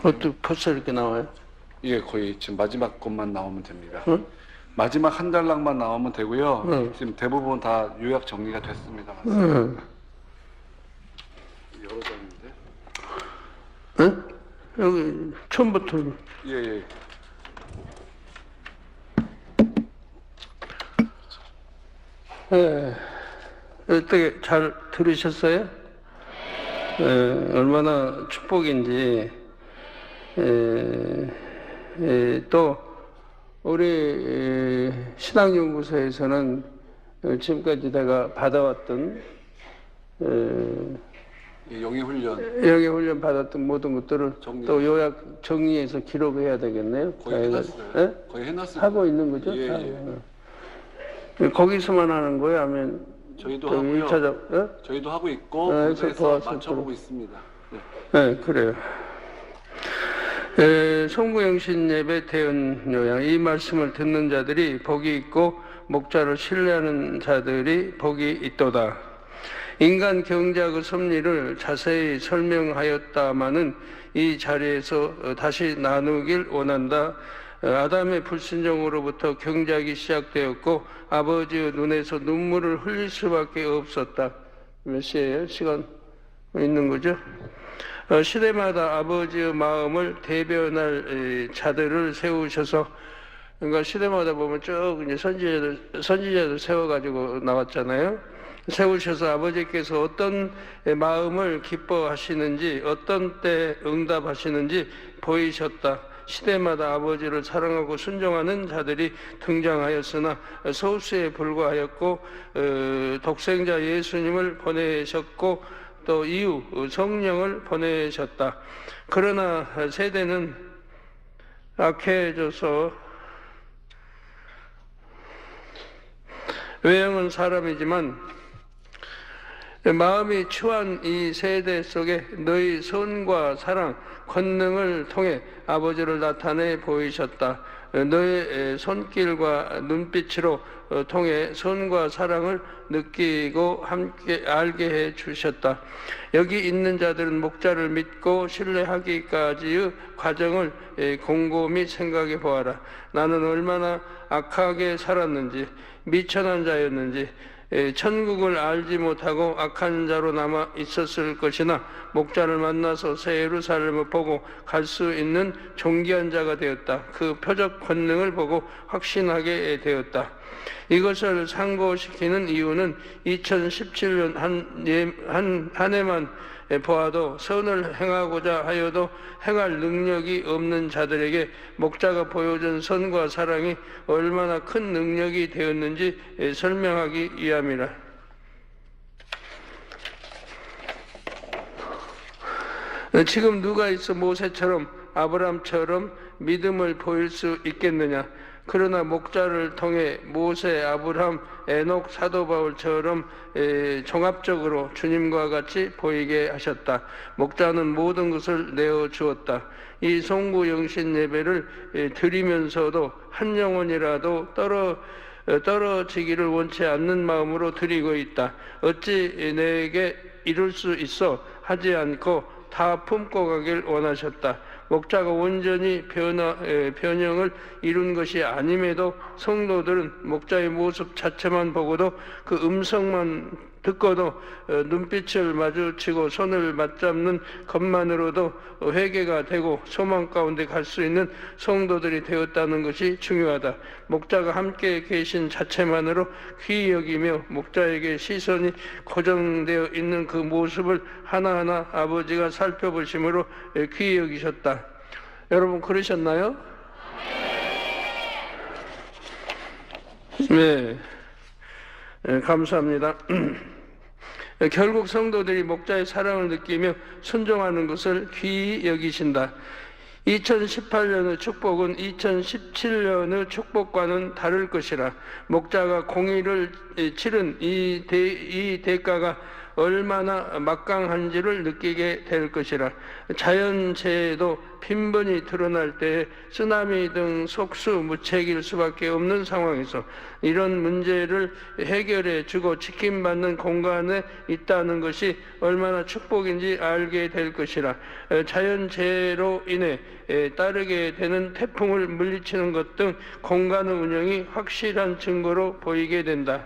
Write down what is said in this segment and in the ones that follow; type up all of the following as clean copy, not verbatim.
어떻게 벌써 이렇게 나와요? 예, 거의 지금 마지막 것만 나오면 됩니다. 응? 마지막 한 달락만 나오면 되고요. 응. 지금 대부분 다 요약 정리가 됐습니다. 응. 여러 장인데. 응? 여기 처음부터. 예, 예. 예. 어떻게 잘 들으셨어요? 예, 얼마나 축복인지. 또 우리 신앙연구소에서는 지금까지 내가 받아왔던 예, 영의훈련 영의 훈련 받았던 모든 것들을 정리. 또 요약 정리해서 기록해야 되겠네요. 거의 해놨어요. 예? 거의 해놨습니다. 하고 있는 거죠? 예, 다. 예. 거기서만 하는 거예요? 아니면 저희도 또 하고요. 1차적, 예? 저희도 하고 있고 네, 군대에서 도와서 맞춰보고 또. 있습니다. 네. 네, 그래요. 성부영신 예배 대언 요양 이 말씀을 듣는 자들이 복이 있고 목자를 신뢰하는 자들이 복이 있도다. 인간 경작의 섭리를 자세히 설명하였다마는 이 자리에서 다시 나누길 원한다. 아담의 불순종으로부터 경작이 시작되었고 아버지의 눈에서 눈물을 흘릴 수밖에 없었다. 몇 시예요? 시간 있는 거죠? 시대마다 아버지의 마음을 대변할 자들을 세우셔서, 그러니까 시대마다 보면 쭉 이제 선지자들 세워가지고 나왔잖아요. 세우셔서 아버지께서 어떤 마음을 기뻐하시는지, 어떤 때 응답하시는지 보이셨다. 시대마다 아버지를 사랑하고 순종하는 자들이 등장하였으나 소수에 불과하였고, 독생자 예수님을 보내셨고 또 이후 성령을 보내셨다. 그러나 세대는 악해져서 외형은 사람이지만 마음이 추한 이 세대 속에 너희 손과 사랑, 권능을 통해 아버지를 나타내 보이셨다. 너의 손길과 눈빛으로 통해 손과 사랑을 느끼고 함께 알게 해 주셨다. 여기 있는 자들은 목자를 믿고 신뢰하기까지의 과정을 곰곰이 생각해 보아라. 나는 얼마나 악하게 살았는지, 미천한 자였는지, 천국을 알지 못하고 악한 자로 남아 있었을 것이나 목자를 만나서 새 예루살렘을 보고 갈 수 있는 존귀한 자가 되었다. 그 표적 권능을 보고 확신하게 되었다. 이것을 상고시키는 이유는 2017년 한 해만 보아도 선을 행하고자 하여도 행할 능력이 없는 자들에게 목자가 보여준 선과 사랑이 얼마나 큰 능력이 되었는지 설명하기 위함이라. 지금 누가 있어 모세처럼 아브람처럼 믿음을 보일 수 있겠느냐? 그러나 목자를 통해 모세, 아브람, 에녹, 사도 바울처럼 종합적으로 주님과 같이 보이게 하셨다. 목자는 모든 것을 내어 주었다. 이 송구영신 예배를 드리면서도 한 영혼이라도 떨어지기를 원치 않는 마음으로 드리고 있다. 어찌 내게 이룰 수 있어 하지 않고 다 품고 가길 원하셨다. 목자가 온전히 변형을 이룬 것이 아님에도 성도들은 목자의 모습 자체만 보고도 그 음성만 듣고도 눈빛을 마주치고 손을 맞잡는 것만으로도 회개가 되고 소망 가운데 갈 수 있는 성도들이 되었다는 것이 중요하다. 목자가 함께 계신 자체만으로 귀히 여기며 목자에게 시선이 고정되어 있는 그 모습을 하나하나 아버지가 살펴보심으로 귀히 여기셨다. 여러분 그러셨나요? 네. 감사합니다. 결국 성도들이 목자의 사랑을 느끼며 순종하는 것을 귀히 여기신다. 2018년의 축복은 2017년의 축복과는 다를 것이라. 목자가 공의를 치른 이 대가가 얼마나 막강한지를 느끼게 될 것이라. 자연재해도 빈번히 드러날 때 쓰나미 등 속수무책일 수밖에 없는 상황에서 이런 문제를 해결해 주고 지킴받는 공간에 있다는 것이 얼마나 축복인지 알게 될 것이라. 자연재해로 인해 따르게 되는 태풍을 물리치는 것 등 공간 운영이 확실한 증거로 보이게 된다.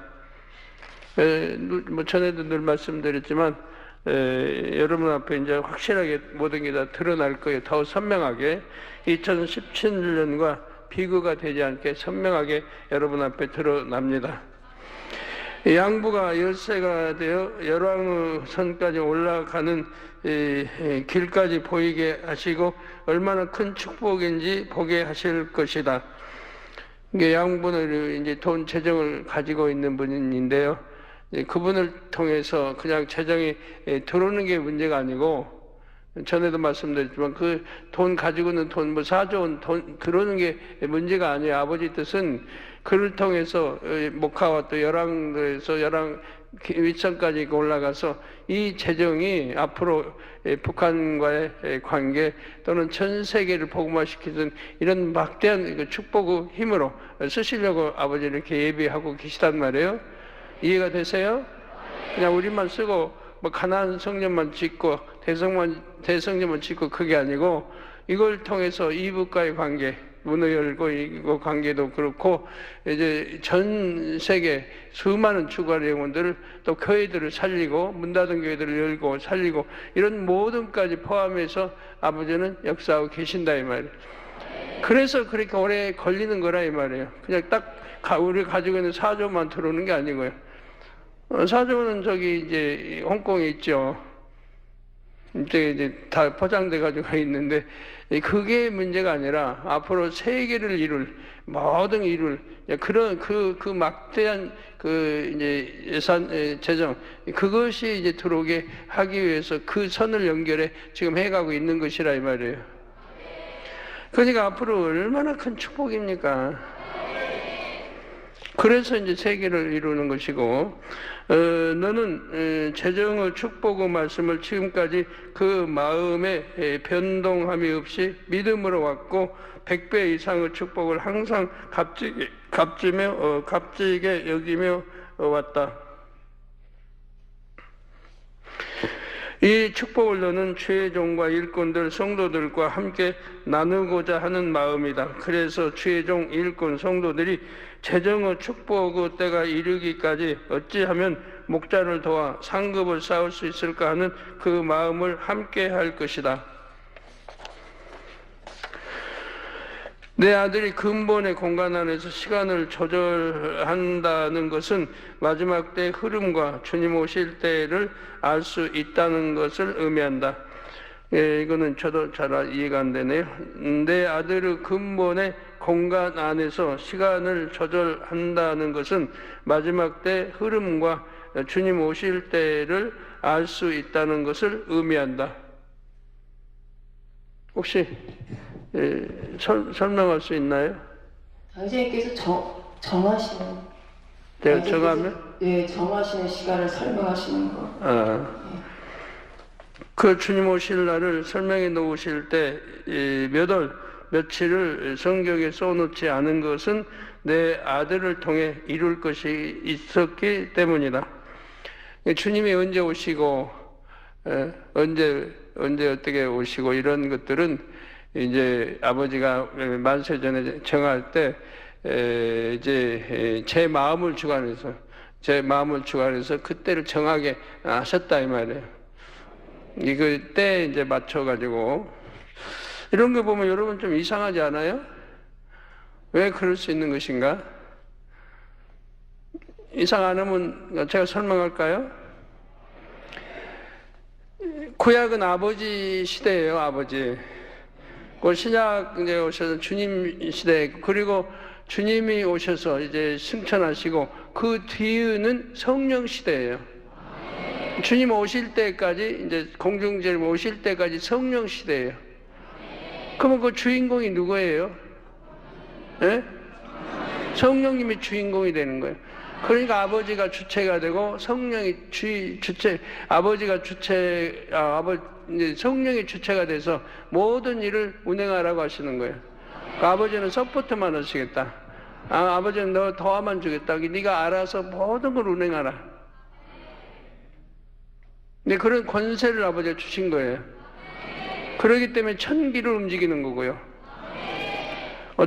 전에도 늘 말씀드렸지만 여러분 앞에 이제 확실하게 모든 게 다 드러날 거예요. 더 선명하게 2017년과 비교가 되지 않게 선명하게 여러분 앞에 드러납니다. 양부가 열쇠가 되어 열왕선까지 올라가는 길까지 보이게 하시고 얼마나 큰 축복인지 보게 하실 것이다. 이게 양분을 이제 돈 재정을 가지고 있는 분인데요. 그분을 통해서 그냥 재정이 들어오는 게 문제가 아니고, 전에도 말씀드렸지만 그 돈 가지고는 돈 뭐 4조 원 돈 들어오는 게 문제가 아니에요. 아버지 뜻은 그를 통해서 목화와 또 열왕에서 열왕 윗선까지 올라가서 이 재정이 앞으로 북한과의 관계 또는 전 세계를 복음화시키는 이런 막대한 축복의 힘으로 쓰시려고 아버지 이렇게 예비하고 계시단 말이에요. 이해가 되세요? 그냥 우리만 쓰고 뭐 가나안 성전만 짓고 대성전만 짓고 그게 아니고 이걸 통해서 이북과의 관계, 문을 열고 이 관계도 그렇고 이제 전 세계 수많은 주간 영혼들을 또 교회들을 살리고 문 닫은 교회들을 열고 살리고 이런 모든까지 포함해서 아버지는 역사하고 계신다 이 말이에요. 그래서 그렇게 오래 걸리는 거라 이 말이에요. 그냥 딱 우리 가지고 있는 4조만 들어오는 게 아니고요. 4조는 저기 이제 홍콩에 있죠. 이제 다 포장돼 가지고 있는데 그게 문제가 아니라 앞으로 세계를 이룰 모든 이룰 그런 그 막대한 그 이제 예산 재정 그것이 이제 들어오게 하기 위해서 그 선을 연결해 지금 해가고 있는 것이라 이 말이에요. 그러니까 앞으로 얼마나 큰 축복입니까? 그래서 이제 세계를 이루는 것이고, 너는 재정의 축복의 말씀을 지금까지 그 마음에 변동함이 없이 믿음으로 왔고 100배 이상의 축복을 항상 값지게 여기며 왔다. 이 축복을 너는 주의 종과 일꾼들 성도들과 함께 나누고자 하는 마음이다. 그래서 주의 종 일꾼 성도들이 재정의 축복의 때가 이르기까지 어찌하면 목자를 도와 상급을 쌓을 수 있을까 하는 그 마음을 함께 할 것이다. 내 아들이 근본의 공간 안에서 시간을 조절한다는 것은 마지막 때의 흐름과 주님 오실 때를 알 수 있다는 것을 의미한다. 이거는 저도 잘 이해가 안 되네요. 내 아들의 근본의 공간 안에서 시간을 조절한다는 것은 마지막 때 흐름과 주님 오실 때를 알 수 있다는 것을 의미한다. 혹시 설명할 수 있나요? 당신께서 정하시는 제가 정하면? 네, 정하시는 시간을 설명하시는 거. 그 주님 오실 날을 설명해 놓으실 때 몇 월 며칠을 성경에 써놓지 않은 것은 내 아들을 통해 이룰 것이 있었기 때문이다. 주님이 언제 오시고 언제 어떻게 오시고 이런 것들은 이제 아버지가 만세 전에 정할 때 이제 제 마음을 주관해서 그때를 정하게 하셨다 이 말이에요. 이거 때 이제 맞춰가지고 이런 거 보면 여러분 좀 이상하지 않아요? 왜 그럴 수 있는 것인가? 이상 안 하면 제가 설명할까요? 구약은 아버지 시대예요, 아버지. 그 신약 이제 오셔서 주님 시대, 그리고 주님이 오셔서 이제 승천하시고 그 뒤에는 성령 시대예요. 주님 오실 때까지 이제 공중제를 오실 때까지 성령 시대예요. 그러면 그 주인공이 누구예요? 예? 성령님이 주인공이 되는 거예요. 그러니까 아버지가 주체가 되고 성령이 주체, 아버지가 주체, 이제 성령이 주체가 돼서 모든 일을 운행하라고 하시는 거예요. 그러니까 아버지는 서포트만 하시겠다. 아버지는 너 도와만 주겠다. 네가 알아서 모든 걸 운행하라. 근데 그런 권세를 아버지가 주신 거예요. 그렇기 때문에 천기를 움직이는 거고요.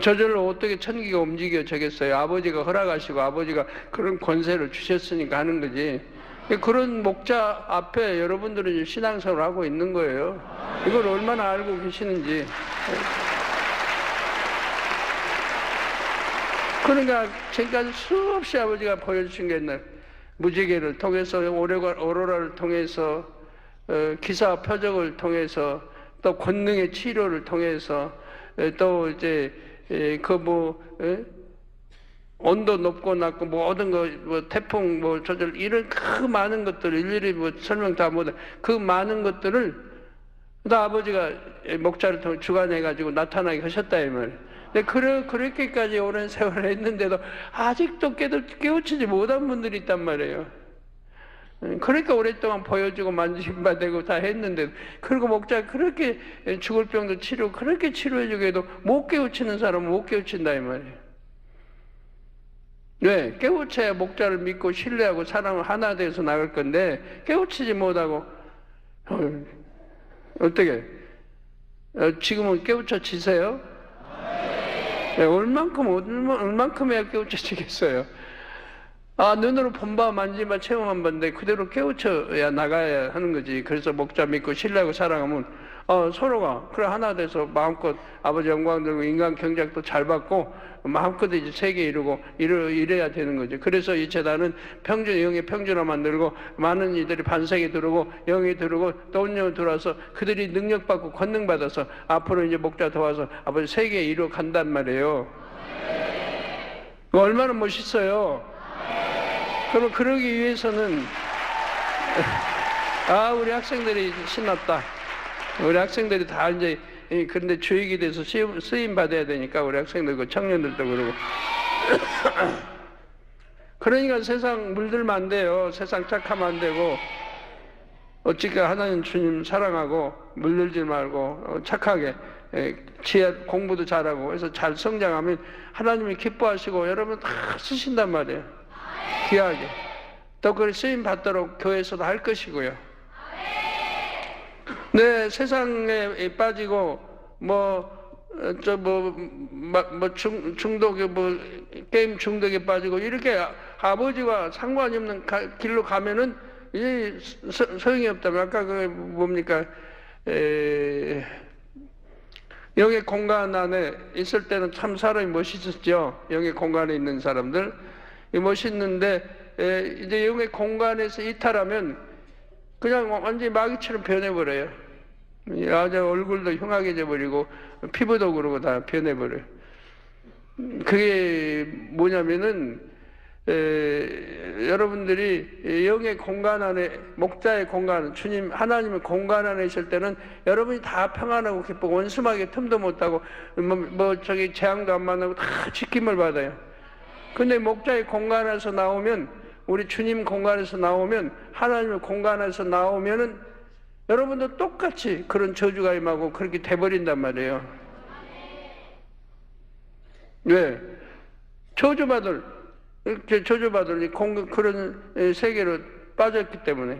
저절로 어떻게 천기가 움직여지겠어요? 아버지가 허락하시고 아버지가 그런 권세를 주셨으니까 하는 거지. 그런 목자 앞에 여러분들은 신앙생활을 하고 있는 거예요. 이걸 얼마나 알고 계시는지. 그러니까 지금까지 수없이 아버지가 보여주신 게 있나요? 무지개를 통해서, 오로라를 통해서, 기사 표적을 통해서, 또 권능의 치료를 통해서, 또 이제 온도 높고 낮고 모든 태풍 조절 이런 그 많은 것들을 일일이 설명 다 못해. 그 많은 것들을 다 아버지가 목자를 통해 주관해 가지고 나타나게 하셨다 이 말이에요. 근데 그렇게까지 오랜 세월을 했는데도 아직도 깨우치지 못한 분들이 있단 말이에요. 그러니까 오랫동안 보여주고 만지심바 되고 다 했는데, 그리고 목자 그렇게 죽을 병도 치료 그렇게 치료해주고 해도 못 깨우치는 사람은 못 깨우친다 이 말이에요. 왜? 깨우쳐야 목자를 믿고 신뢰하고 사랑을 하나 돼서 나갈 건데 깨우치지 못하고 어떻게? 지금은 깨우쳐지세요? 네, 얼만큼이야 깨우쳐지겠어요? 눈으로 본바 만지바 체험한 건데 그대로 깨우쳐야 나가야 하는 거지. 그래서 목자 믿고 신뢰하고 사랑하면 서로가 그래 하나 돼서 마음껏 아버지 영광 들고 인간 경작도 잘 받고 마음껏 이제 세계 이루고 이래야 되는 거죠. 그래서 이 재단은 영의 평준화 만들고 많은 이들이 반석이 들어오고 영이 들어오고 또 운영이 들어와서 그들이 능력받고 권능받아서 앞으로 이제 목자 도와서 아버지 세계에 이루어 간단 말이에요. 얼마나 멋있어요. 그럼 그러기 위해서는 우리 학생들이 신났다. 우리 학생들이 다 이제 그런데 주역이 돼서 쓰임 받아야 되니까 우리 학생들고 청년들도 그러고 그러니까 세상 물들면 안 돼요. 세상 착하면 안 되고 어찌까 하나님 주님 사랑하고 물들지 말고 착하게 공부도 잘하고 해서 잘 성장하면 하나님이 기뻐하시고 여러분 다 쓰신단 말이에요. 귀하게. 또 그걸 쓰임 받도록 교회에서도 할 것이고요. 네, 세상에 빠지고 게임 중독에 빠지고 이렇게 아버지와 상관이 없는 길로 가면은 이제 소용이 없다면 아까 뭡니까? 영의 공간 안에 있을 때는 참 사람이 멋있었죠. 영의 공간에 있는 사람들 멋있는데 이제 영의 공간에서 이탈하면 그냥 완전히 마귀처럼 변해버려요. 아주 얼굴도 흉하게져 버리고 피부도 그러고 다 변해버려요. 그게 뭐냐면은 여러분들이 영의 공간 안에 목자의 공간, 주님 하나님의 공간 안에 있을 때는 여러분이 다 평안하고 기쁘고 원수마게 틈도 못하고 저기 재앙도 안 만나고 다 지킴을 받아요. 근데 목자의 공간에서 나오면 우리 주님 공간에서 나오면 하나님의 공간에서 나오면은 여러분도 똑같이 그런 저주가 임하고 그렇게 돼버린단 말이에요. 왜? 저주받을 그런 세계로 빠졌기 때문에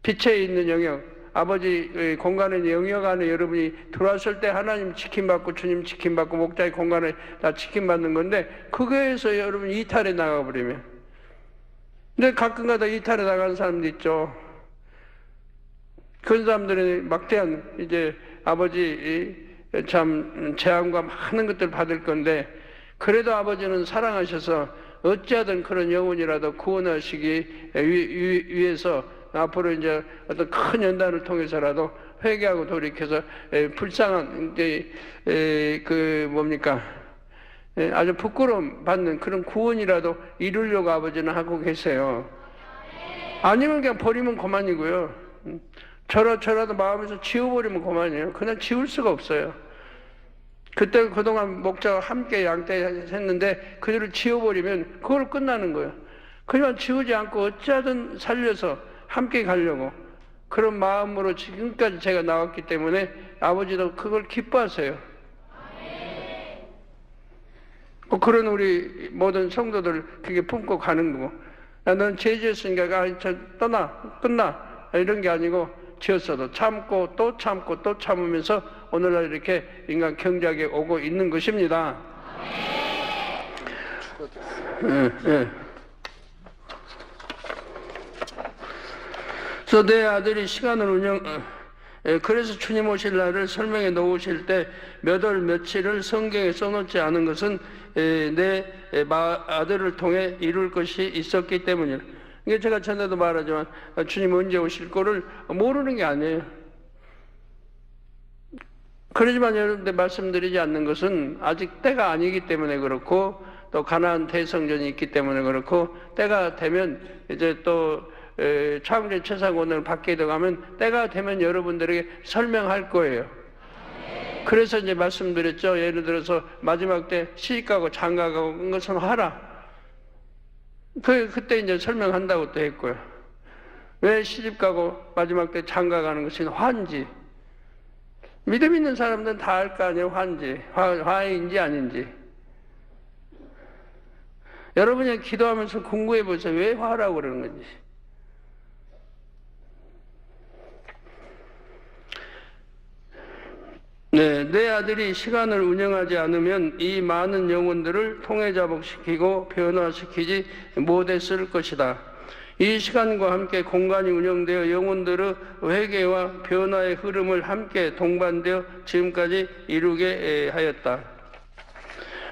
빛에 있는 영역, 아버지 공간에 있는 영역 안에 여러분이 들어왔을 때 하나님 지킴받고 주님 지킴받고 목자의 공간에 다 지킴받는 건데 그거에서 여러분 이탈해 나가버리면 근데 가끔가다 이탈해 나가는 사람도 있죠. 그런 사람들은 막대한 이제 아버지 참 재앙과 많은 것들을 받을 건데 그래도 아버지는 사랑하셔서 어찌하든 그런 영혼이라도 구원하시기 위해서 앞으로 이제 어떤 큰 연단을 통해서라도 회개하고 돌이켜서 불쌍한 아주 부끄러움 받는 그런 구원이라도 이루려고 아버지는 하고 계세요. 아니면 그냥 버리면 그만이고요. 저라도 마음에서 지워버리면 그만이에요. 그냥 지울 수가 없어요. 그때 그동안 목자와 함께 양떼 했는데 그들을 지워버리면 그걸 끝나는 거예요. 그냥 지우지 않고 어찌하든 살려서 함께 가려고 그런 마음으로 지금까지 제가 나왔기 때문에 아버지도 그걸 기뻐하세요. 그런 우리 모든 성도들 그게 품고 가는 거고, 넌 죄지었으니까 저 떠나 끝나 이런 게 아니고 지었어도 참고 또 참고 또 참으면서 오늘날 이렇게 인간 경작에 오고 있는 것입니다. 그래서 내 아들이 시간을 그래서 주님 오실 날을 설명해 놓으실 때 몇 월 며칠을 성경에 써놓지 않은 것은 내 아들을 통해 이룰 것이 있었기 때문이에요. 이게 제가 전에도 말하지만 주님 언제 오실 거를 모르는 게 아니에요. 그러지만 여러분들 말씀드리지 않는 것은 아직 때가 아니기 때문에 그렇고 또 가나안 대성전이 있기 때문에 그렇고 때가 되면 이제 또 창조의 최상권을 받게 되가면 때가 되면 여러분들에게 설명할 거예요. 그래서 이제 말씀드렸죠. 예를 들어서 마지막 때 시집가고 장가가고 그런 것은 하라. 그때 이제 설명한다고 또 했고요. 왜 시집가고 마지막 때 장가가는 것이 화인지. 믿음 있는 사람들은 다 알 거 아니에요. 화인지 아닌지. 여러분이 기도하면서 공부해 보세요. 왜 화라고 그러는 건지. 네, 내 아들이 시간을 운영하지 않으면 이 많은 영혼들을 통해자복시키고 변화시키지 못했을 것이다. 이 시간과 함께 공간이 운영되어 영혼들의 회개와 변화의 흐름을 함께 동반되어 지금까지 이루게 하였다.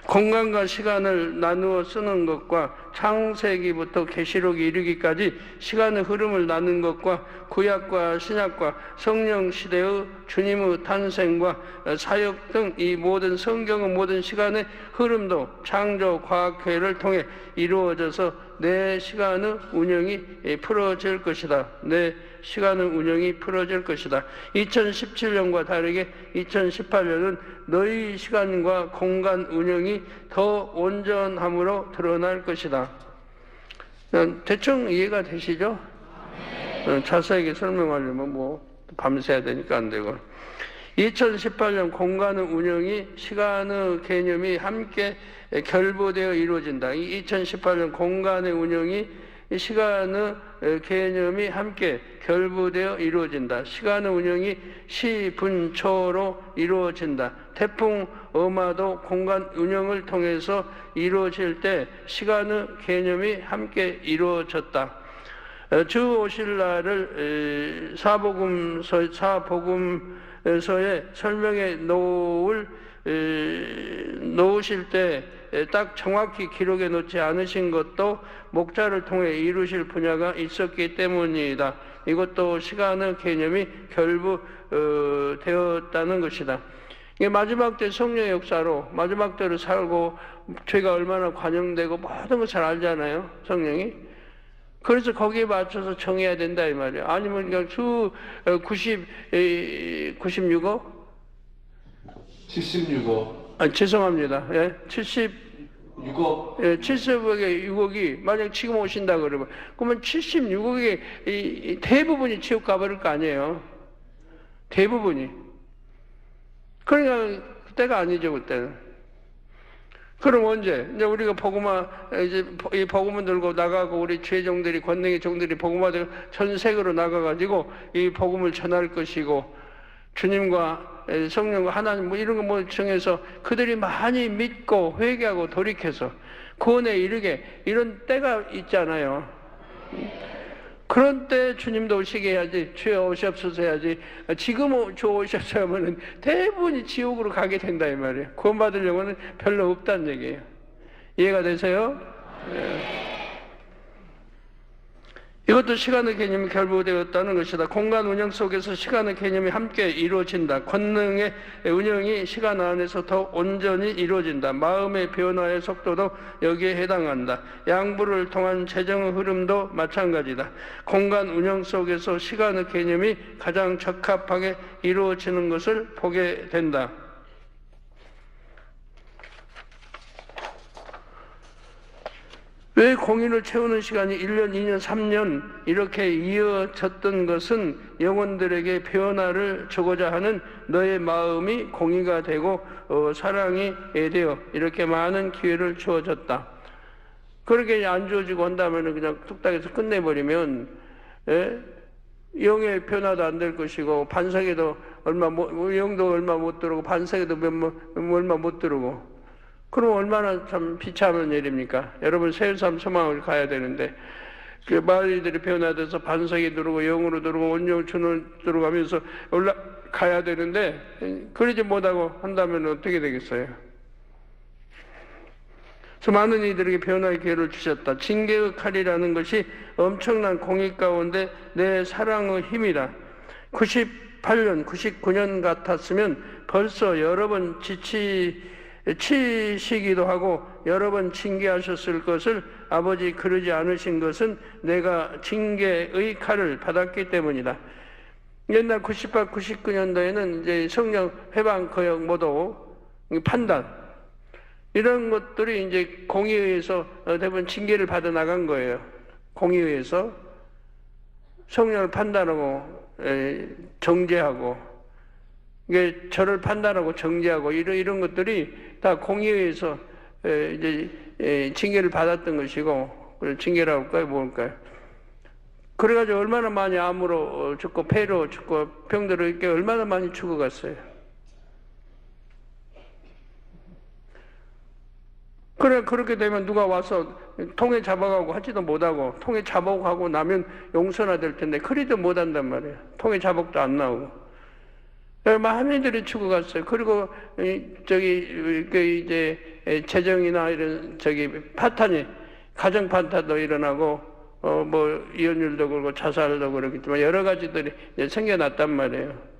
공간과 시간을 나누어 쓰는 것과 창세기부터 계시록이 이르기까지 시간의 흐름을 나눈 것과 구약과 신약과 성령 시대의 주님의 탄생과 사역 등 이 모든 성경의 모든 시간의 흐름도 창조 과학회를 통해 이루어져서 내 시간의 운영이 풀어질 것이다. 내 시간의 운영이 풀어질 것이다. 2017년과 다르게 2018년은 너희 시간과 공간 운영이 더 온전함으로 드러날 것이다. 대충 이해가 되시죠? 자세하게 설명하려면 뭐 밤새야 되니까 안 되고. 2018년 공간의 운영이 시간의 개념이 함께 결부되어 이루어진다. 2018년 공간의 운영이 시간의 개념이 함께 결부되어 이루어진다. 시간의 운영이 시분초로 이루어진다. 태풍 어마도 공간 운영을 통해서 이루어질 때 시간의 개념이 함께 이루어졌다. 주 오실 날을 사복음서에 설명해 놓으실 때 딱 정확히 기록해 놓지 않으신 것도 목자를 통해 이루실 분야가 있었기 때문이다. 이것도 시간의 개념이 결부되었다는 것이다. 이게 마지막 때 성령의 역사로 마지막 때를 살고 죄가 얼마나 관영되고 모든 걸 잘 알잖아요. 성령이. 그래서 거기에 맞춰서 정해야 된다 이 말이에요. 아니면 그냥 주 96억? 76억. 죄송합니다. 예, 76억. 6억. 예, 70억에 6억이 만약 지금 오신다 그러면 그러면 76억의 대부분이 지옥 가버릴 거 아니에요. 대부분이. 그러니까 그때가 아니죠 그때는. 그럼 언제? 이제 우리가 복음화 이제 이 복음을 들고 나가고 우리 죄종들이 권능의 종들이 복음화 되고 전 세계로 나가가지고 이 복음을 전할 것이고 주님과 성령과 하나님 뭐 이런 거 뭐 정해서 그들이 많이 믿고 회개하고 돌이켜서 구원에 이르게 이런 때가 있잖아요. 그런 때 주님도 오시게 해야지. 주여 오시옵소서 해야지. 지금 주 오시옵소서 하면은 대부분이 지옥으로 가게 된다 이 말이에요. 구원받을 영혼은 별로 없다는 얘기예요. 이해가 되세요? 네. 이것도 시간의 개념이 결부되었다는 것이다. 공간 운영 속에서 시간의 개념이 함께 이루어진다. 권능의 운영이 시간 안에서 더 온전히 이루어진다. 마음의 변화의 속도도 여기에 해당한다. 양부를 통한 재정의 흐름도 마찬가지다. 공간 운영 속에서 시간의 개념이 가장 적합하게 이루어지는 것을 보게 된다. 왜 공인을 채우는 시간이 1년, 2년, 3년 이렇게 이어졌던 것은 영혼들에게 변화를 주고자 하는 너의 마음이 공의가 되고 사랑이 되어 이렇게 많은 기회를 주어졌다. 그렇게 안 주어지고 한다면 그냥 뚝딱해서 끝내버리면 영의 변화도 안 될 것이고 반석에도 영도 얼마 못 들어오고 반석에도 얼마 못 들어오고 그럼 얼마나 참 비참한 일입니까? 여러분 새삼 소망을 가야 되는데 그 마을들이 변화돼서 반석이 들어오고 영으로 들어오고 온영 천으로 들어가면서 올라가야 되는데 그러지 못하고 한다면 어떻게 되겠어요? 많은 이들에게 변화의 기회를 주셨다. 징계의 칼이라는 것이 엄청난 공의 가운데 내 사랑의 힘이다. 98년, 99년 같았으면 벌써 여러 번 치시기도 하고 여러 번 징계하셨을 것을 아버지 그러지 않으신 것은 내가 징계의 칼을 받았기 때문이다. 옛날 98, 99년도에는 이제 성령 회방 거역 모두 판단 이런 것들이 이제 공의회에서 대부분 징계를 받아 나간 거예요. 공의회에서 성령을 판단하고 정죄하고 이게 저를 판단하고 정죄하고 이런 것들이 다 공의회에서 이제 징계를 받았던 것이고 징계라고 할까요, 뭘까요? 그래가지고 얼마나 많이 암으로 죽고 폐로 죽고 병들어 이렇게 얼마나 많이 죽어갔어요. 그렇게 되면 누가 와서 통에 잡아가고 하지도 못하고 통에 잡아가고 나면 용서나 될 텐데 그리도 못한단 말이에요. 통에 잡아도 안 나오고 많은 이들이 죽어갔어요. 그리고 이제 재정이나 이런 파탄이 가정 파탄도 일어나고 뭐 이혼율도 그렇고 자살도 그렇겠지만 여러 가지들이 이제 생겨났단 말이에요.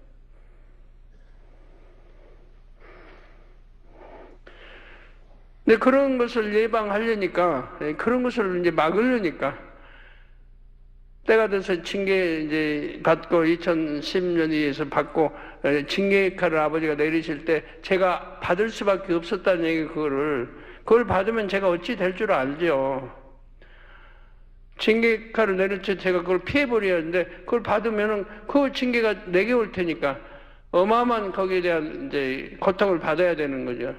근데 그런 것을 예방하려니까, 그런 것을 이제 막으려니까, 때가 돼서 징계 이제 받고 2010년에서 받고 징계 칼을 아버지가 내리실 때 제가 받을 수밖에 없었다는 얘기 그걸 받으면 제가 어찌 될 줄 알죠. 징계 칼을 내릴 때 제가 그걸 피해버려야 하는데 그걸 받으면은 그 징계가 내게 올 테니까 어마어마한 거기에 대한 이제 고통을 받아야 되는 거죠.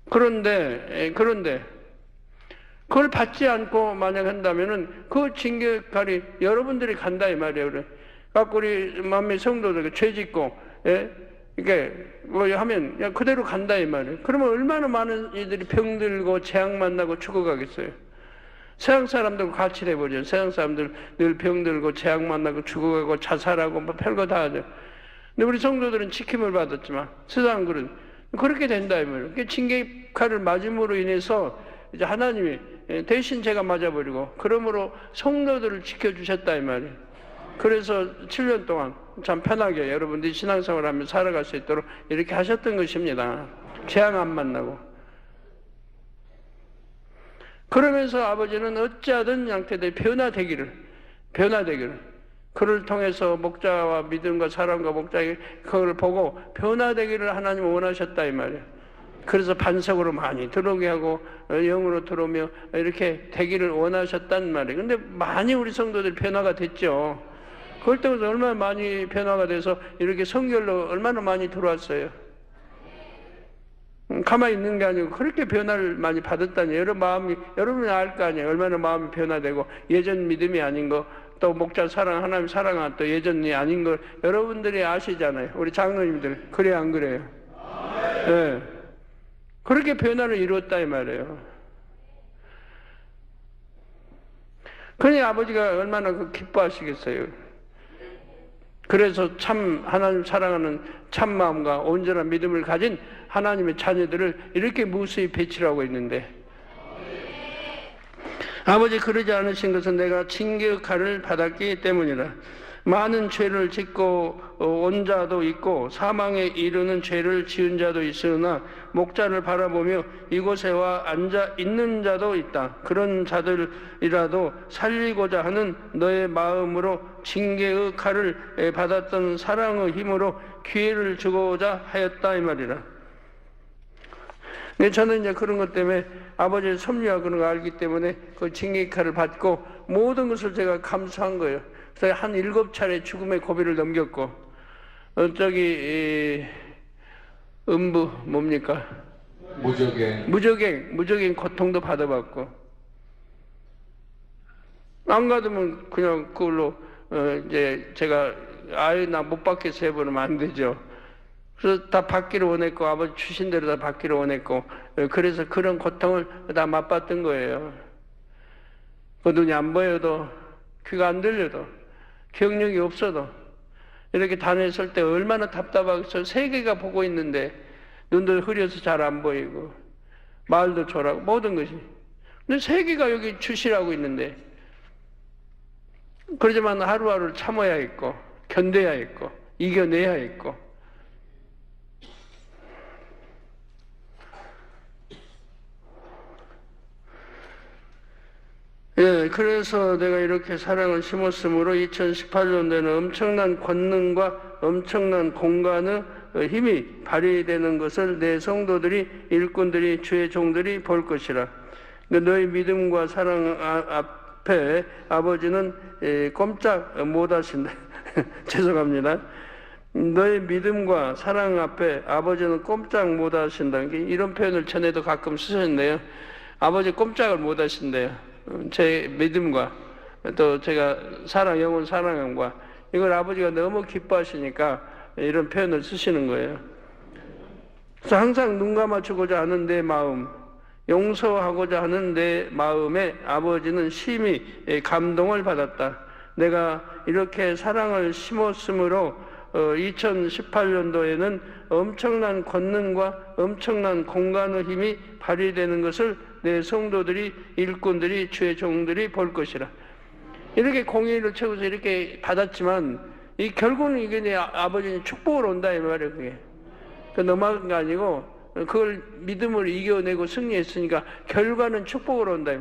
그런데 그걸 받지 않고 만약 한다면은 그 징계칼이 여러분들이 간다 이 말이에요. 그래. 갖고 우리 만민 성도들 죄 짓고 이게 뭐 하면 그냥 그대로 간다 이 말이에요. 그러면 얼마나 많은 이들이 병들고 재앙 만나고 죽어가겠어요. 세상 사람들 같이 돼버려요. 세상 사람들 늘 병들고 재앙 만나고 죽어가고 자살하고 뭐 별거 다 하죠. 근데 우리 성도들은 지킴을 받았지만 세상은 그렇게 된다 이 말이에요. 징계 칼을 맞음으로 인해서 이제 하나님이 대신 제가 맞아버리고 그러므로 성도들을 지켜주셨다 이 말이에요. 그래서 7년 동안 참 편하게 여러분들이 신앙생활을 하며 살아갈 수 있도록 이렇게 하셨던 것입니다. 재앙 안 만나고. 그러면서 아버지는 어찌하든 양태대 변화되기를 그를 통해서 목자와 믿음과 사랑과 목자의 그걸 보고 변화되기를 하나님은 원하셨다 이 말이에요. 그래서 반석으로 많이 들어오게 하고 영으로 들어오며 이렇게 되기를 원하셨단 말이에요. 근데 많이 우리 성도들이 변화가 됐죠. 그럴 때부터 얼마나 많이 변화가 돼서 이렇게 성결로 얼마나 많이 들어왔어요. 가만히 있는 게 아니고 그렇게 변화를 많이 받았다니 여러분이 알 거 아니에요. 얼마나 마음이 변화되고 예전 믿음이 아닌 거 또 목자 사랑 하나님 사랑한 또 예전이 아닌 걸 여러분들이 아시잖아요. 우리 장로님들 그래요 안 그래요? 네. 그렇게 변화를 이루었다 이 말이에요. 그러니 아버지가 얼마나 기뻐하시겠어요. 그래서 참 하나님 사랑하는 참 마음과 온전한 믿음을 가진 하나님의 자녀들을 이렇게 무수히 배치하고 있는데 아버지 그러지 않으신 것은 내가 징계의 칼을 받았기 때문이라. 많은 죄를 짓고 온 자도 있고 사망에 이르는 죄를 지은 자도 있으나 목자를 바라보며 이곳에 와 앉아 있는 자도 있다. 그런 자들이라도 살리고자 하는 너의 마음으로 징계의 칼을 받았던 사랑의 힘으로 기회를 주고자 하였다 이 말이라. 저는 이제 그런 것 때문에 아버지의 섭리와 그런 걸 알기 때문에 그 징계칼을 받고 모든 것을 제가 감수한 거예요. 그래서 한 7차례 죽음의 고비를 넘겼고, 음부 뭡니까? 무적행 고통도 받아봤고, 안 가두면 그냥 그걸로 이제 제가 아유 나 못 받겠어 해버리면 안 되죠. 그래서 다 받기를 원했고 아버지 주신 대로 다 받기를 원했고, 그래서 그런 고통을 다 맛봤던 거예요. 그 눈이 안 보여도 귀가 안 들려도 경력이 없어도 이렇게 다녔을 때 얼마나 답답하겠어요. 세계가 보고 있는데 눈도 흐려서 잘 안 보이고 말도 초라하고 모든 것이. 근데 세계가 여기 주시라고 있는데, 그러지만 하루하루를 참아야 했고 견뎌야 했고 이겨내야 했고, 예, 그래서 내가 이렇게 사랑을 심었으므로 2018년도에는 엄청난 권능과 엄청난 공간의 힘이 발휘되는 것을 내 성도들이, 일꾼들이, 주의 종들이 볼 것이라. 너희 믿음과 사랑 앞에 아버지는 꼼짝 못하신다. 죄송합니다. 너희 믿음과 사랑 앞에 아버지는 꼼짝 못하신다. 이런 표현을 전에도 가끔 쓰셨네요. 아버지 꼼짝을 못하신대요. 제 믿음과 또 제가 영혼 사랑함과 이걸 아버지가 너무 기뻐하시니까 이런 표현을 쓰시는 거예요. 그래서 항상 눈 감아주고자 하는 내 마음, 용서하고자 하는 내 마음에 아버지는 심히 감동을 받았다. 내가 이렇게 사랑을 심었으므로 2018년도에는 엄청난 권능과 엄청난 공간의 힘이 발휘되는 것을 내 성도들이, 일꾼들이, 주의 종들이 볼 것이라. 이렇게 공의를 채워서 이렇게 받았지만 결국은 이게 내 아버지는 축복으로 온다 이 말이에요. 그게 넘어간 게 아니고 그걸 믿음을 이겨내고 승리했으니까 결과는 축복으로 온다.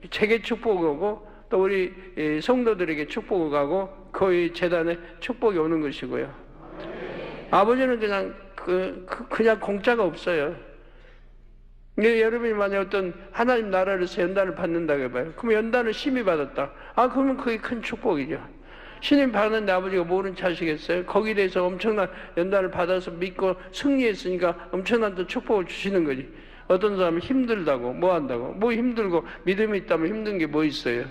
제게 축복이 오고 또 우리 성도들에게 축복이 가고 거의 재단에 축복이 오는 것이고요. 아버지는 그냥 공짜가 없어요. 여러분이 만약 어떤 하나님 나라에서 연단을 받는다고 해봐요. 그럼 연단을 심히 받았다. 그러면 그게 큰 축복이죠. 신임 받았는데 아버지가 모른 체 하시겠어요? 거기에 대해서 엄청난 연단을 받아서 믿고 승리했으니까 엄청난 또 축복을 주시는 거지. 어떤 사람은 힘들다고 뭐 한다고 뭐 힘들고 믿음이 있다면 힘든 게 뭐 있어요?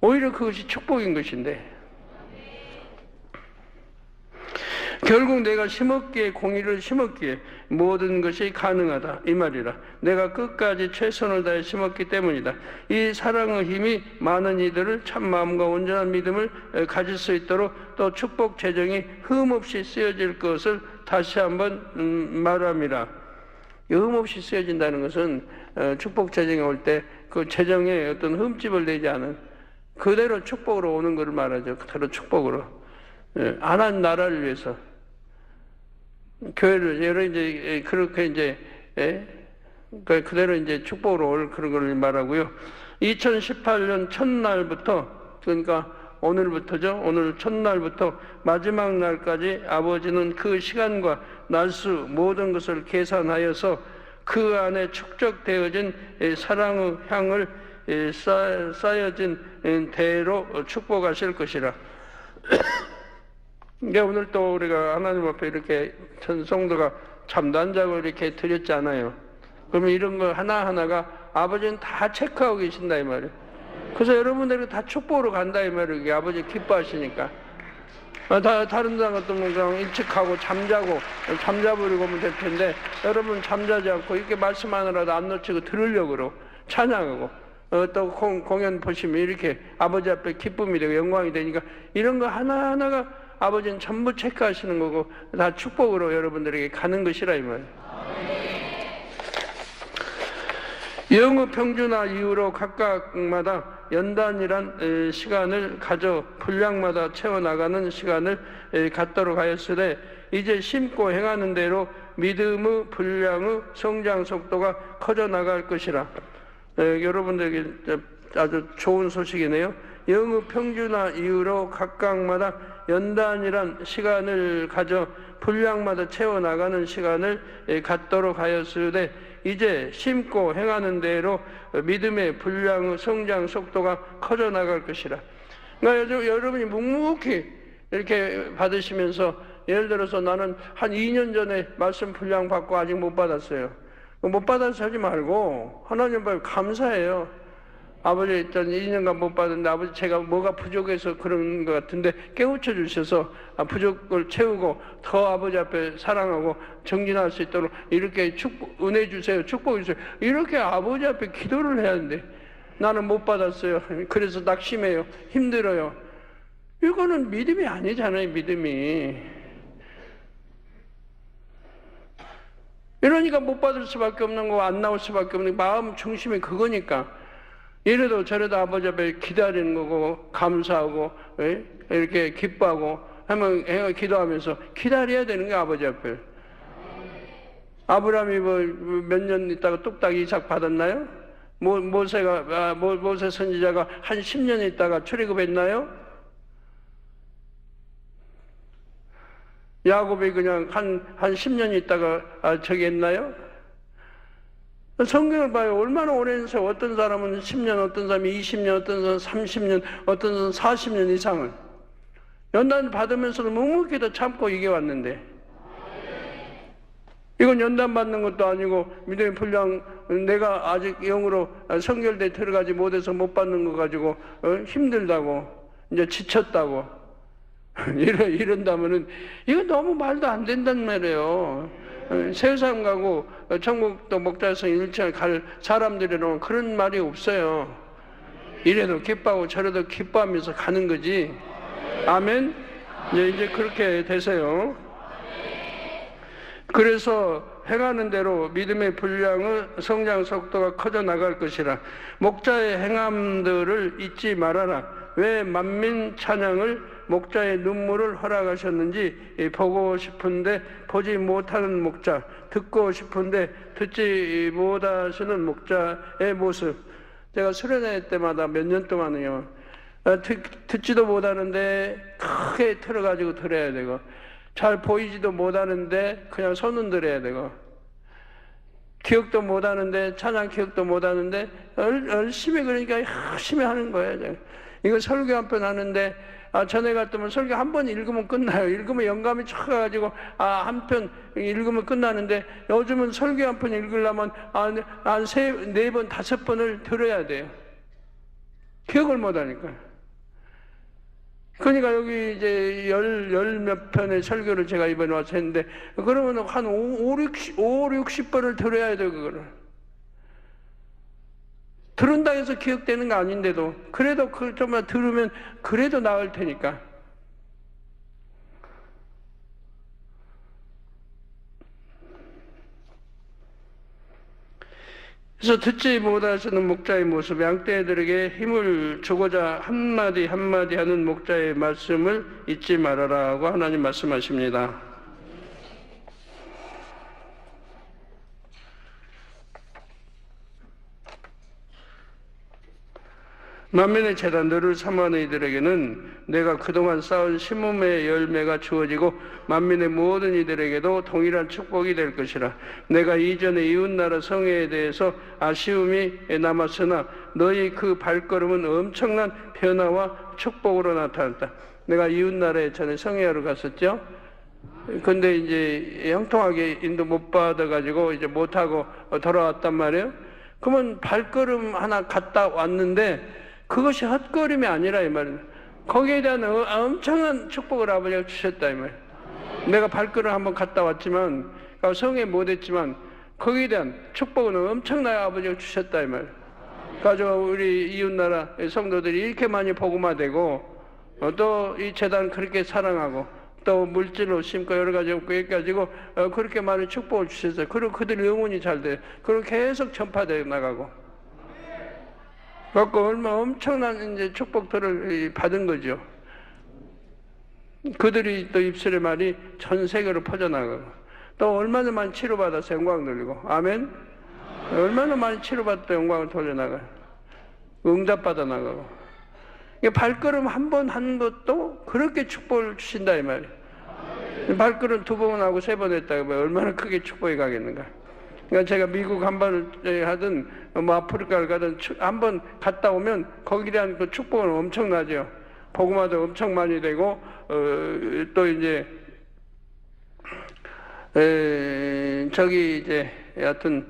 오히려 그것이 축복인 것인데, 결국 내가 심었기에, 공의를 심었기에 모든 것이 가능하다 이 말이라. 내가 끝까지 최선을 다해 심었기 때문이다. 이 사랑의 힘이 많은 이들을 참 마음과 온전한 믿음을 가질 수 있도록 또 축복 재정이 흠없이 쓰여질 것을 다시 한번 말합니다. 흠없이 쓰여진다는 것은 축복 재정이 올 때 그 재정에 어떤 흠집을 내지 않은 그대로 축복으로 오는 것을 말하죠. 그대로 축복으로. 하나님 나라를 위해서 교회를 여러 이제 그렇게 이제 그대로 이제 축복으로 올 그런 걸 말하고요. 2018년 첫날부터, 그러니까 오늘부터죠. 오늘 첫날부터 마지막 날까지 아버지는 그 시간과 날수 모든 것을 계산하여서 그 안에 축적되어진 사랑의 향을 쌓여진 대로 축복하실 것이라. 그러니까 오늘 또 우리가 하나님 앞에 이렇게 성도가 잠단자고 이렇게 드렸잖아요. 그러면 이런 거 하나하나가 아버지는 다 체크하고 계신다 이 말이에요. 그래서 여러분들이 다 축복으로 간다 이 말이에요. 아버지 기뻐하시니까. 다른 사람 같은 건 그냥 일찍하고 잠자버리고 오면 될 텐데, 여러분 잠자지 않고 이렇게 말씀하느라도 안 놓치고 들으려고 그러고 찬양하고 또 공연 보시면 이렇게 아버지 앞에 기쁨이 되고 영광이 되니까 이런 거 하나하나가 아버지는 전부 체크하시는 거고 다 축복으로 여러분들에게 가는 것이라 이 말이에요. 영의 평준화 이후로 각각마다 연단이란 시간을 가져 분량마다 채워나가는 시간을 갖도록 하였으되, 이제 심고 행하는 대로 믿음의 분량의 성장 속도가 커져 나갈 것이라. 여러분들에게 아주 좋은 소식이네요. 영의 평준화 이후로 각각마다 연단이란 시간을 가져 분량마다 채워나가는 시간을 갖도록 하였으되, 이제 심고 행하는 대로 믿음의 분량, 성장 속도가 커져 나갈 것이라. 그러니까 여러분이 묵묵히 이렇게 받으시면서, 예를 들어서 나는 한 2년 전에 말씀 분량 받고 아직 못 받았어요. 못 받아서 하지 말고 하나님 앞에 감사해요. 아버지 일단 2년간 못 받았는데 아버지 제가 뭐가 부족해서 그런 것 같은데 깨우쳐 주셔서 부족을 채우고 더 아버지 앞에 사랑하고 정진할 수 있도록 이렇게 은혜 주세요, 축복 주세요, 이렇게 아버지 앞에 기도를 해야 하는데 나는 못 받았어요. 그래서 낙심해요, 힘들어요. 이거는 믿음이 아니잖아요. 믿음이. 이러니까 못 받을 수밖에 없는 거, 안 나올 수밖에 없는 거, 마음 중심이 그거니까. 이래도 저래도 아버지 앞에 기다리는 거고, 감사하고, 이렇게 기뻐하고 하면 기도하면서 기다려야 되는 게 아버지 앞에. 아브라함이 몇 년 있다가 뚝딱 이삭 받았나요? 모세 선지자가 한 10년 있다가 출애굽했나요? 야곱이 그냥 한 10년 있다가 저기 했나요? 성경을 봐요. 얼마나 오랜 세월, 어떤 사람은 10년, 어떤 사람이 20년, 어떤 사람은 30년, 어떤 사람은 40년 이상을 연단 받으면서도 묵묵히도 참고 이게 왔는데, 이건 연단 받는 것도 아니고 믿음의 분량, 내가 아직 영으로 성결대에 들어가지 못해서 못 받는 거 가지고 힘들다고, 이제 지쳤다고 이런다면은 이거 너무 말도 안 된단 말이에요. 세상 가고 천국도 목자성 일치를 갈 사람들이라면 그런 말이 없어요. 이래도 기뻐하고 저래도 기뻐하면서 가는 거지. 아멘. 이제 그렇게 되세요. 그래서 행하는 대로 믿음의 분량의 성장 속도가 커져 나갈 것이라. 목자의 행함들을 잊지 말아라. 왜 만민 찬양을, 목자의 눈물을 허락하셨는지 보고 싶은데 보지 못하는 목자, 듣고 싶은데 듣지 못하시는 목자의 모습. 제가 수련회 때마다 몇 년 동안은요, 듣지도 못하는데 크게 틀어가지고 들어야 되고, 잘 보이지도 못하는데 그냥 손은 들어야 되고, 기억도 못하는데, 찬양 기억도 못하는데 열심히, 그러니까 열심히 하는 거예요. 이거 설교 한 편 하는데 전에 같으면 설교 한 번 읽으면 끝나요. 읽으면 영감이 촥 가지고 한 편 읽으면 끝나는데, 요즘은 설교 한 편 읽으려면 한 네 번, 5번을 들어야 돼요. 기억을 못하니까. 그러니까 여기 이제 열 몇 편의 설교를 제가 이번에 와서 했는데, 그러면 한 60번을 들어야 돼요, 그거를. 들은다 해서 기억되는 거 아닌데도, 그래도 그걸 좀만 들으면 그래도 나을 테니까. 그래서 듣지 못하시는 목자의 모습, 양떼들에게 힘을 주고자 한마디 한마디 하는 목자의 말씀을 잊지 말아라고 하나님 말씀하십니다. 만민의 재단 너를 사모하는 이들에게는 내가 그동안 쌓은 심음의 열매가 주어지고 만민의 모든 이들에게도 동일한 축복이 될 것이라. 내가 이전에 이웃나라 성회에 대해서 아쉬움이 남았으나 너희 그 발걸음은 엄청난 변화와 축복으로 나타났다. 내가 이웃나라에 전에 성회하러 갔었죠. 근데 이제 형통하게 인도 못 받아가지고 이제 못하고 돌아왔단 말이에요. 그러면 발걸음 하나 갔다 왔는데 그것이 헛걸음이 아니라 이 말이에요. 거기에 대한 엄청난 축복을 아버지가 주셨다 이 말이에요. 내가 발걸음 한번 갔다 왔지만, 성에 못했지만 거기에 대한 축복은 엄청나게 아버지가 주셨다 이 말이에요. 가지고 우리 이웃나라 성도들이 이렇게 많이 복음화되고, 또 이 재단 그렇게 사랑하고, 또 물질로 심고 여러 가지 가지고 그렇게 많은 축복을 주셨어요. 그리고 그들의 영혼이 잘 돼요. 그리고 계속 전파되어 나가고. 그래서 얼마 엄청난 이제 축복들을 받은 거죠. 그들이 또 입술의 말이 전 세계로 퍼져나가고, 또 얼마나 많이 치료받아서 영광 돌리고, 아멘. 얼마나 많이 치료받다 영광을 돌려나가요. 응답받아 나가고. 발걸음 한 번 한 것도 그렇게 축복을 주신다 이 말이에요. 발걸음 2번 하고 3번 했다가 얼마나 크게 축복이 가겠는가. 그러니까 제가 미국 한번 하든 뭐 아프리카를 가든 한번 갔다 오면 거기에 대한 그 축복은 엄청나죠. 복음화도 엄청 많이 되고 또 이제 저기 이제 여하튼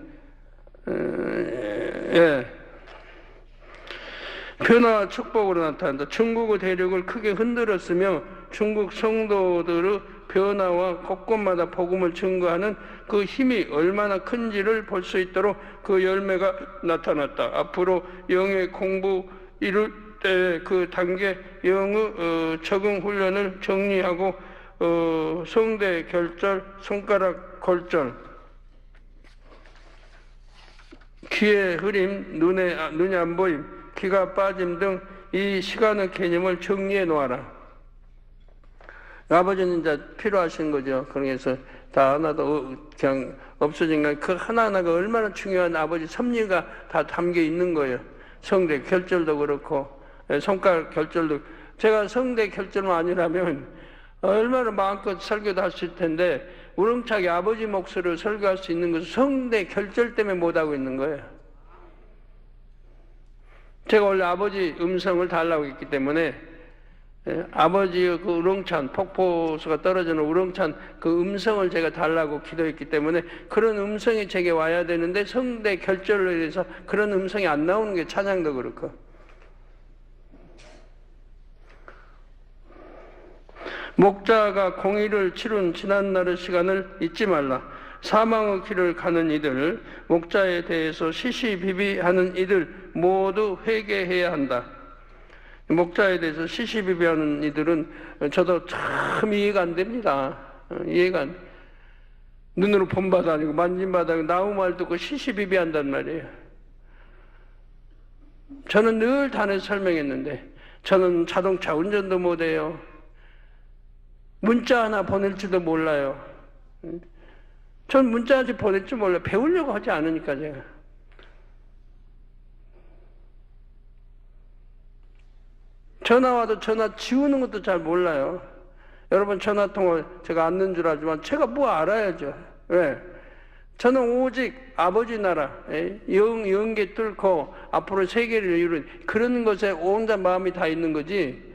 변화와 축복으로 나타난다. 중국의 대륙을 크게 흔들었으며 중국 성도들의 변화와 곳곳마다 복음을 증거하는 그 힘이 얼마나 큰지를 볼 수 있도록 그 열매가 나타났다. 앞으로 영의 공부 이룰 때 그 단계 영의 적응 훈련을 정리하고 성대 결절, 손가락 골절, 귀의 흐림, 눈이 안 보임, 귀가 빠짐 등 이 시간의 개념을 정리해 놓아라. 아버지는 이제 필요하신 거죠. 그래서 다 하나도 그냥 없어진 거, 그 하나하나가 얼마나 중요한 아버지 섭리가 다 담겨 있는 거예요. 성대 결절도 그렇고, 손가락 결절도. 제가 성대 결절만 아니라면 얼마나 마음껏 설교도 하실 텐데, 우렁차게 아버지 목소리로 설교할 수 있는 것은 성대 결절 때문에 못하고 있는 거예요. 제가 원래 아버지 음성을 달라고 했기 때문에 아버지의 그 우렁찬 폭포수가 떨어지는 우렁찬 그 음성을 제가 달라고 기도했기 때문에 그런 음성이 제게 와야 되는데 성대 결절로 인해서 그런 음성이 안 나오는 게 찬양도 그렇고. 목자가 공의를 치룬 지난날의 시간을 잊지 말라. 사망의 길을 가는 이들, 목자에 대해서 시시비비하는 이들 모두 회개해야 한다. 목자에 대해서 시시비비하는 이들은 저도 참 이해가 안 됩니다. 이해가 안. 눈으로 본 바도 아니고 만진 바도 아니고 나무 말 듣고 시시비비한단 말이에요. 저는 늘 단에서 설명했는데 저는 자동차 운전도 못해요. 문자 하나 보낼지도 몰라요. 전 문자 아직 보낼 줄 몰라요. 배우려고 하지 않으니까 제가. 전화 와도 전화 지우는 것도 잘 몰라요. 여러분 전화통화 제가 않는 줄 알지만 제가 뭐 알아야죠. 왜? 저는 오직 아버지 나라, 영계 뚫고 앞으로 세계를 이루는 그런 것에 온갖 마음이 다 있는 거지.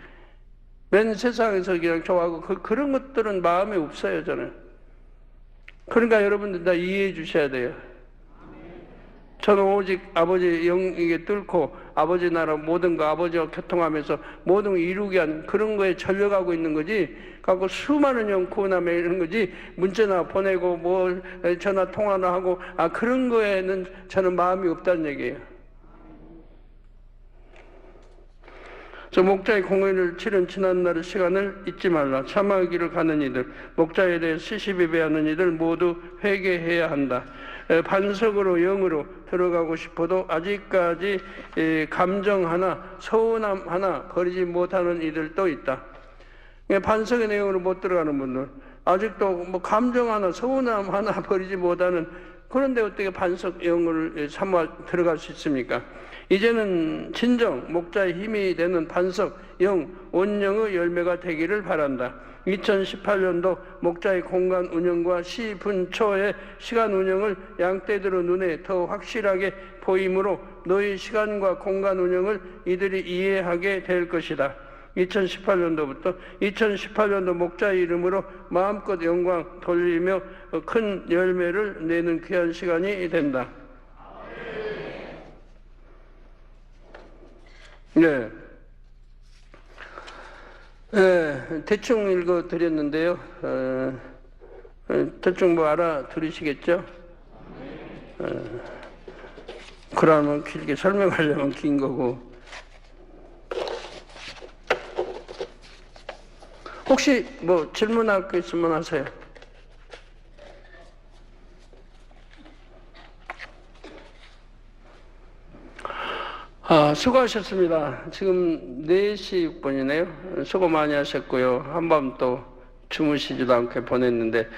맨 세상에서 그냥 좋아하고 그런 것들은 마음이 없어요, 저는. 그러니까 여러분들 다 이해해 주셔야 돼요. 저는 오직 아버지 영에게 뚫고 아버지 나라 모든 거 아버지와 교통하면서 모든 걸 이루게 하는 그런 거에 전력하고 있는 거지. 갖고 수많은 영 구원하며 이런 거지. 문자나 보내고 뭐 전화 통화나 하고 그런 거에는 저는 마음이 없다는 얘기예요. 저 목자의 공의를 치른 지난날의 시간을 잊지 말라. 사망의 길을 가는 이들, 목자에 대해 시시비비하는 이들 모두 회개해야 한다. 반석으로 영으로 들어가고 싶어도 아직까지 감정 하나, 서운함 하나 버리지 못하는 이들도 있다. 반석의 내용으로 못 들어가는 분들, 아직도 뭐 감정 하나, 서운함 하나 버리지 못하는, 그런데 어떻게 반석 영을 삼아 들어갈 수 있습니까? 이제는 진정 목자의 힘이 되는 반석 영, 온영의 열매가 되기를 바란다. 2018년도 목자의 공간 운영과 시분초의 시간 운영을 양떼들의 눈에 더 확실하게 보이므로 너희 시간과 공간 운영을 이들이 이해하게 될 것이다. 2018년도부터 2018년도 목자의 이름으로 마음껏 영광 돌리며 큰 열매를 내는 귀한 시간이 된다. 네. 대충 읽어 드렸는데요. 대충 뭐 알아들으시겠죠? 그러면 길게 설명하려면 긴 거고. 혹시 뭐 질문할 거 있으면 하세요. 수고하셨습니다. 지금 4시 6분이네요. 수고 많이 하셨고요. 한밤 또 주무시지도 않게 보냈는데,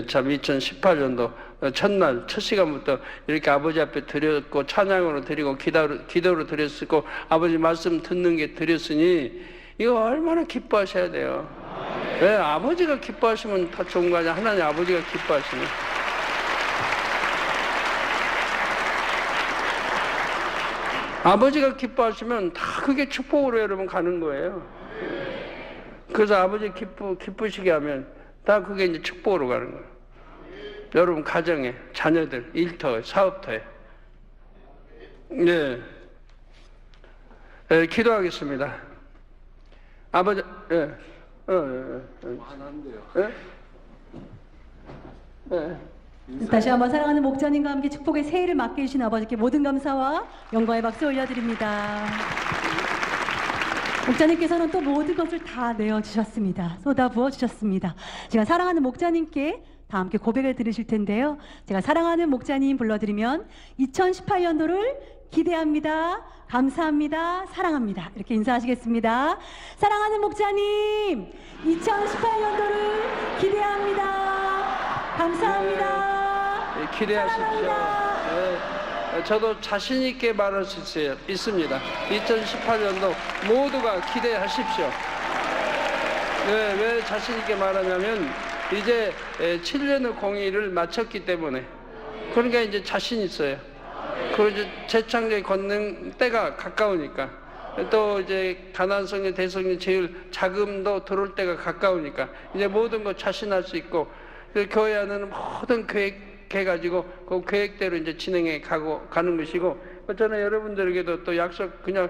참 2018년도 첫날, 첫 시간부터 이렇게 아버지 앞에 드렸고, 찬양으로 드리고, 기도로 드렸고, 아버지 말씀 듣는 게 드렸으니, 이거 얼마나 기뻐하셔야 돼요. 왜? 아버지가 기뻐하시면 다 좋은 거 아니야. 하나님 아버지가 기뻐하시면. 아버지가 기뻐하시면 다 그게 축복으로 여러분 가는 거예요. 그래서 아버지 기쁘시게 하면 다 그게 이제 축복으로 가는 거예요. 여러분 가정에, 자녀들, 일터, 사업터에. 네. 기도하겠습니다. 아버지, 화난데요. 다시 한번 사랑하는 목자님과 함께 축복의 새해를 맡겨주신 아버지께 모든 감사와 영광의 박수 올려드립니다. 목자님께서는 또 모든 것을 다 내어주셨습니다. 쏟아 부어주셨습니다. 제가 사랑하는 목자님께 다 함께 고백을 들으실 텐데요. 제가 사랑하는 목자님 불러드리면 2018년도를 기대합니다. 감사합니다. 사랑합니다. 이렇게 인사하시겠습니다. 사랑하는 목자님, 2018년도를 기대합니다. 감사합니다. 기대하십시오. 저도 자신 있게 말할 수 있습니다. 2018년도 모두가 기대하십시오. 왜 자신 있게 말하냐면 이제 7년의 공의를 마쳤기 때문에, 그러니까 이제 자신 있어요. 그 이제 재창조의 걷는 때가 가까우니까, 또 이제 가난성의 대성의 제일 자금도 들어올 때가 가까우니까 이제 모든 거 자신할 수 있고, 교회 안에는 모든 계획해가지고 그 계획대로 이제 진행해 가는 것이고, 저는 여러분들에게도 또 약속 그냥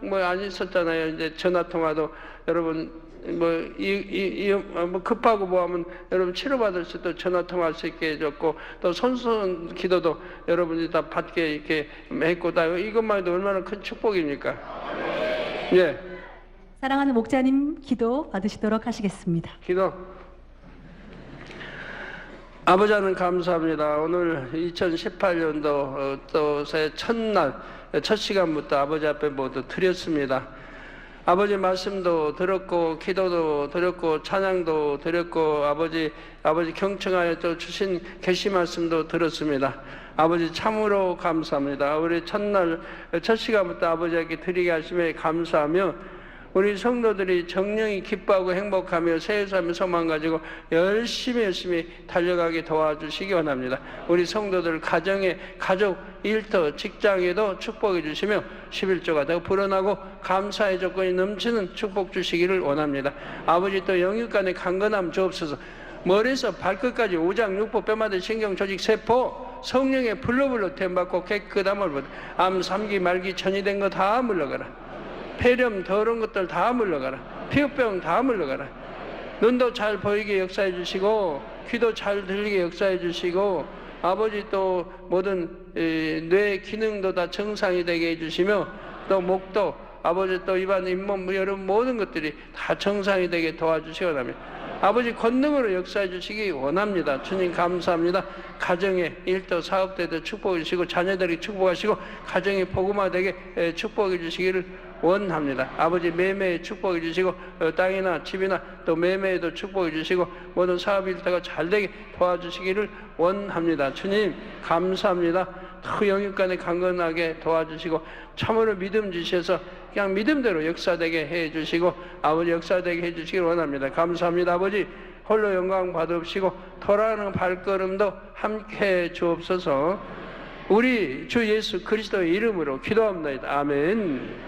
뭐 안 있었잖아요. 이제 전화 통화도 여러분 뭐 급하고 뭐 하면 여러분 치료받을 수 또 전화 통화할 수 있게 해줬고, 또 손수건 기도도 여러분이 다 받게 이렇게 했고, 다 이것만 해도 얼마나 큰 축복입니까? 예. 사랑하는 목자님 기도 받으시도록 하시겠습니다. 기도. 아버지 하나님 감사합니다. 오늘 2018년도 또 새 첫날 첫 시간부터 아버지 앞에 모두 드렸습니다. 아버지 말씀도 들었고, 기도도 들었고, 찬양도 들었고, 아버지 경청하여 또 주신 계시 말씀도 들었습니다. 아버지 참으로 감사합니다. 우리 첫날 첫 시간부터 아버지에게 드리게 하심에 감사하며, 우리 성도들이 정령이 기뻐하고 행복하며 새해 삶의 소망 가지고 열심히 달려가게 도와주시기 원합니다. 우리 성도들 가정에, 가족, 일터, 직장에도 축복해 주시며 11조가 더 불어나고 감사의 조건이 넘치는 축복 주시기를 원합니다. 아버지 또 영육간의 강건함 주옵소서. 머리에서 발끝까지 오장, 육부, 뼈마디, 신경, 조직, 세포 성령의 불로 템받고 깨끗함을 받아 암, 삼기, 말기, 천이 된 거 다 물러가라. 폐렴, 더러운 것들 다 물러가라. 피부병 다 물러가라. 눈도 잘 보이게 역사해 주시고, 귀도 잘 들리게 역사해 주시고, 아버지 또 모든 뇌 기능도 다 정상이 되게 해주시며, 또 목도, 아버지 또 입안, 잇몸, 여러분 모든 것들이 다 정상이 되게 도와주시기 원합니다. 아버지 권능으로 역사해 주시기 원합니다. 주님 감사합니다. 가정에, 일도, 사업대도 축복해 주시고, 자녀들이 축복하시고, 가정이 복음화되게 축복해 주시기를 원합니다. 아버지 매매에 축복해 주시고, 땅이나 집이나 또 매매에도 축복해 주시고, 모든 사업 일터가 잘 되게 도와주시기를 원합니다. 주님 감사합니다. 더 영육간에 강건하게 도와주시고, 참으로 믿음 주셔서 그냥 믿음대로 역사되게 해주시고, 아버지 역사되게 해주시기를 원합니다. 감사합니다. 아버지 홀로 영광 받으시고 돌아가는 발걸음도 함께 주옵소서. 우리 주 예수 그리스도의 이름으로 기도합니다. 아멘.